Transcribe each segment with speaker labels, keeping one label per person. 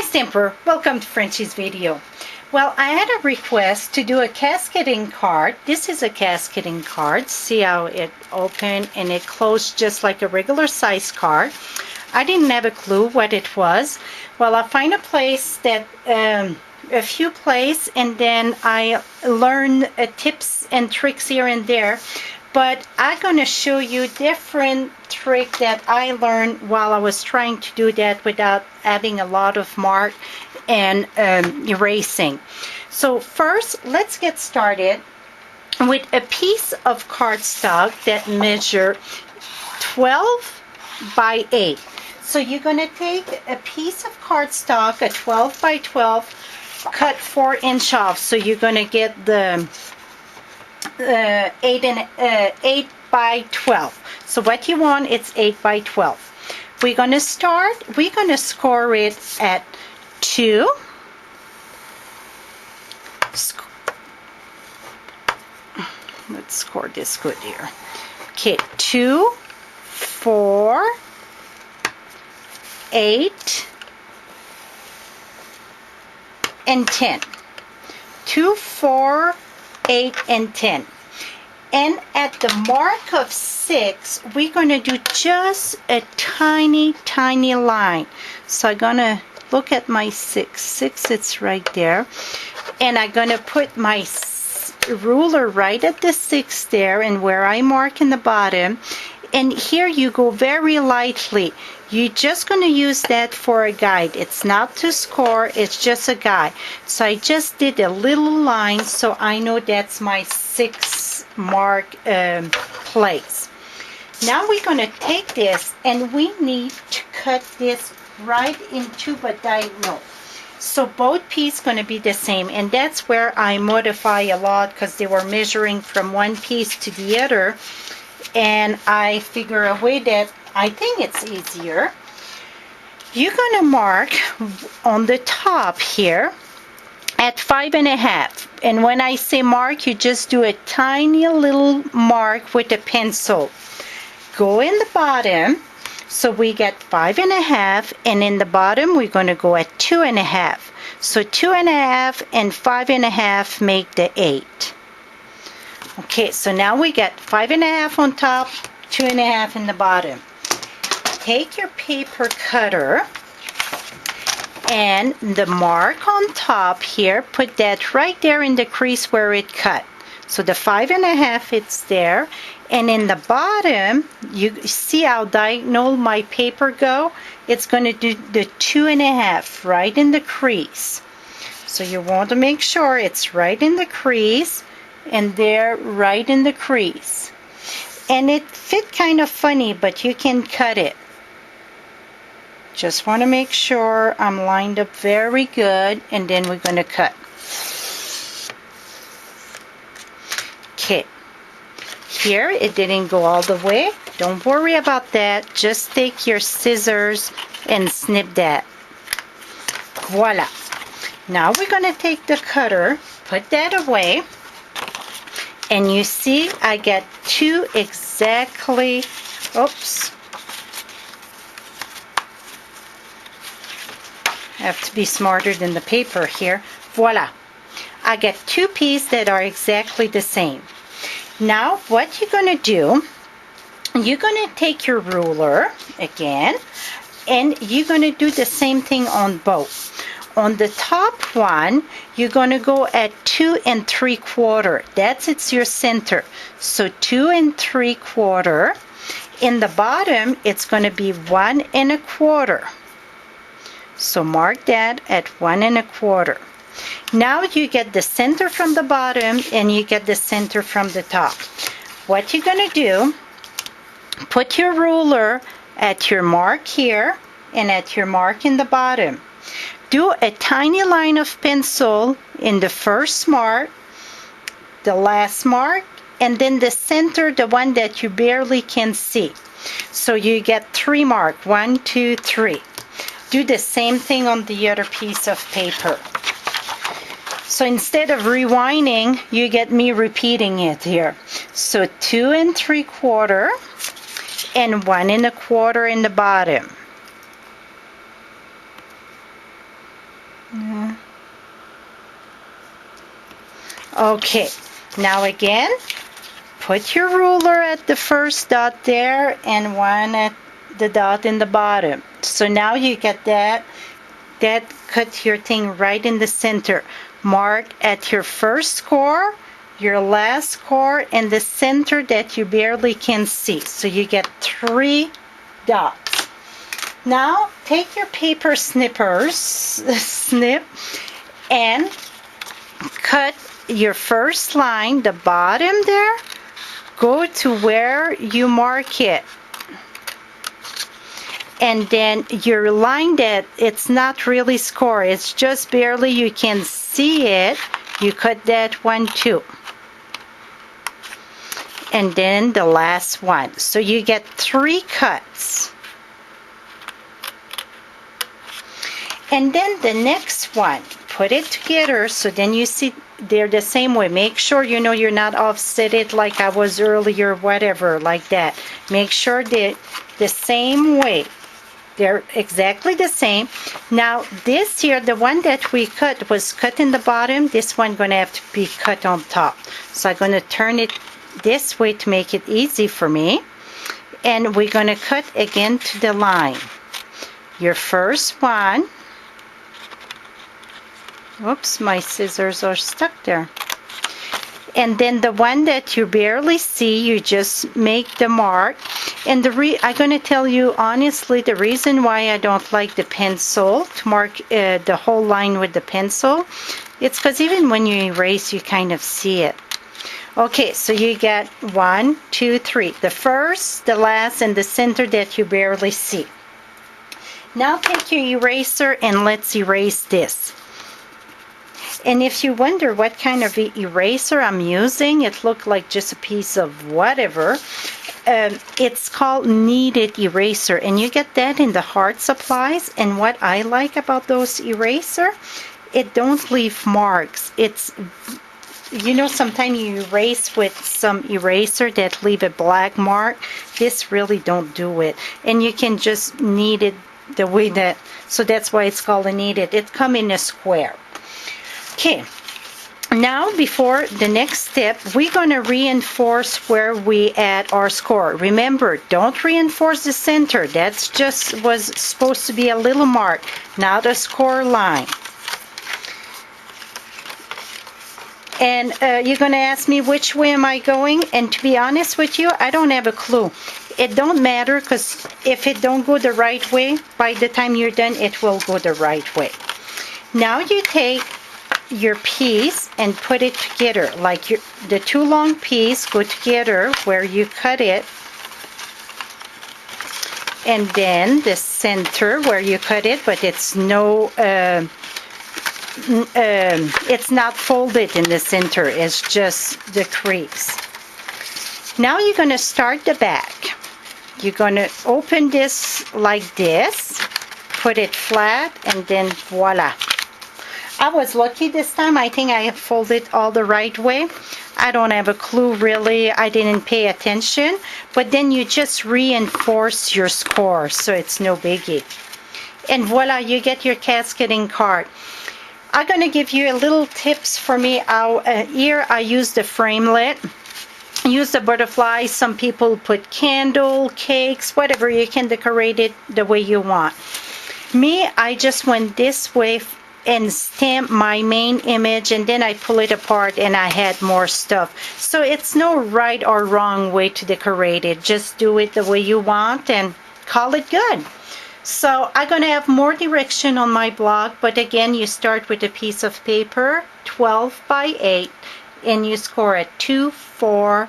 Speaker 1: Hi Stamper, welcome to Frenchie's video. Well, I had a request to do a cascading card. This is a cascading card. See how it opened and it closed just like a regular size card. I didn't have a clue what it was. Well, I find a place that a few places, and then I learn tips and tricks here and there. But I'm going to show you different trick that I learned while I was trying to do that without adding a lot of mark and erasing. So first, let's get started with a piece of cardstock that measure 12 by 8. So you're going to take a piece of cardstock, a 12 by 12, cut 4 inch off. So you're going to get the 8 by 12. So what you want, it's 8 by 12. We're going to score it at 2. Let's score this good here. Okay, 2, 4, 8, and 10. 2, 4, 8, and 10. And at the mark of 6, we're going to do just a tiny line. So I'm going to look at my 6. 6, it's right there. And I'm going to put my ruler right at the 6 there, and where I mark in the bottom. And here you go very lightly. You're just going to use that for a guide. It's not to score, it's just a guide. So I just did a little line so I know that's my 6 mark place. Now we're going to take this and we need to cut this right into a diagonal. So both pieces going to be the same, and that's where I modify a lot because they were measuring from one piece to the other. And I figure a way that I think it's easier. You're going to mark on the top here at 5.5. And when I say mark, you just do a tiny little mark with a pencil. Go in the bottom. So we get 5.5, and in the bottom we're going to go at 2.5. So 2.5 and 5.5 make the 8. Okay, so now we get 5.5 on top, 2.5 in the bottom. Take your paper cutter and the mark on top here, put that right there in the crease where it cut. So the 5.5, it's there. And in the bottom, you see how diagonal my paper go? It's going to do the 2.5 right in the crease. So you want to make sure it's right in the crease, and there right in the crease. And it fit kind of funny, but you can cut it. Just want to make sure I'm lined up very good, and then we're going to cut. Okay. Here it didn't go all the way. Don't worry about that. Just take your scissors and snip that. Voila. Now we're going to take the cutter, put that away. And you see I get 2 exactly, oops. I have to be smarter than the paper here. Voila. I get 2 pieces that are exactly the same. Now what you're going to do, you're going to take your ruler again, and you're going to do the same thing on both. On the top one, you're going to go at 2 3/4. It's your center. So 2 3/4. In the bottom, it's going to be 1 1/4. So mark that at 1 1/4. Now you get the center from the bottom and you get the center from the top. What you're going to do, put your ruler at your mark here and at your mark in the bottom. Do a tiny line of pencil in the first mark, the last mark, and then the center, the one that you barely can see. So you get 3 marks, 1, 2, 3. Do the same thing on the other piece of paper. So instead of rewinding, you get me repeating it here. So 2 3/4 and 1 1/4 in the bottom. Okay, now again, put your ruler at the first dot there and one at the dot in the bottom. So now you get that cut your thing right in the center. Mark at your first score, your last score, and the center that you barely can see. So you get 3 dots. Now take your paper snippers, snip, and cut your first line, the bottom there, go to where you mark it. And then your line that it's not really score, it's just barely you can see it, you cut that one too. And then the last one. So you get 3 cuts. And then the next one, put it together so then you see they're the same way. Make sure you know you're not offset it like I was earlier, whatever, like that. Make sure they're the same way. They're exactly the same. Now this here, the one that we cut was cut in the bottom. This one going to have to be cut on top. So I'm going to turn it this way to make it easy for me. And we're going to cut again to the line. Your first one. Oops, my scissors are stuck there. And then the one that you barely see, you just make the mark. And I'm going to tell you honestly, the reason why I don't like the pencil, to mark the whole line with the pencil, it's because even when you erase, you kind of see it. Okay, so you get 1, 2, 3. The first, the last, and the center that you barely see. Now take your eraser and let's erase this. And if you wonder what kind of eraser I'm using, it looked like just a piece of whatever. It's called kneaded eraser, and you get that in the hard supplies. And what I like about those eraser, it don't leave marks. It's, you know, sometimes you erase with some eraser that leave a black mark. This really don't do it. And you can just knead it the way that, so that's why it's called a kneaded. It come in a square. Okay, now before the next step, we're going to reinforce where we add our score. Remember, don't reinforce the center. That's just was supposed to be a little mark, not a score line. And you're going to ask me which way am I going? And to be honest with you, I don't have a clue. It don't matter, because if it don't go the right way, by the time you're done, it will go the right way. Now you take your piece and put it together, like the 2 long pieces go together where you cut it, and then the center where you cut it, but it's no it's not folded in the center, it's just the crease. Now you're going to start the back. You're going to open this like this, put it flat, and then voila. I was lucky this time. I think I folded all the right way. I don't have a clue really. I didn't pay attention. But then you just reinforce your score, so it's no biggie. And voila, you get your cascading card. I'm going to give you a little tips for me. Here I use the framelit. Use the butterfly. Some people put candle, cakes, whatever. You can decorate it the way you want. Me, I just went this way and stamp my main image, and then I pull it apart and I had more stuff. So it's no right or wrong way to decorate it. Just do it the way you want and call it good. So I'm going to have more direction on my blog, but again, you start with a piece of paper, 12 by 8, and you score at 2, 4,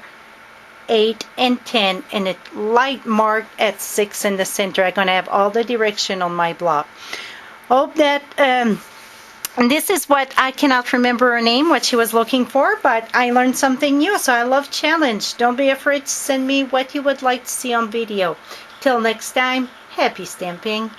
Speaker 1: 8, and 10, and a light mark at 6 in the center. I'm going to have all the direction on my blog. Hope that and this is what I cannot remember her name, what she was looking for, but I learned something new, so I love challenge. Don't be afraid to send me what you would like to see on video. Till next time, happy stamping.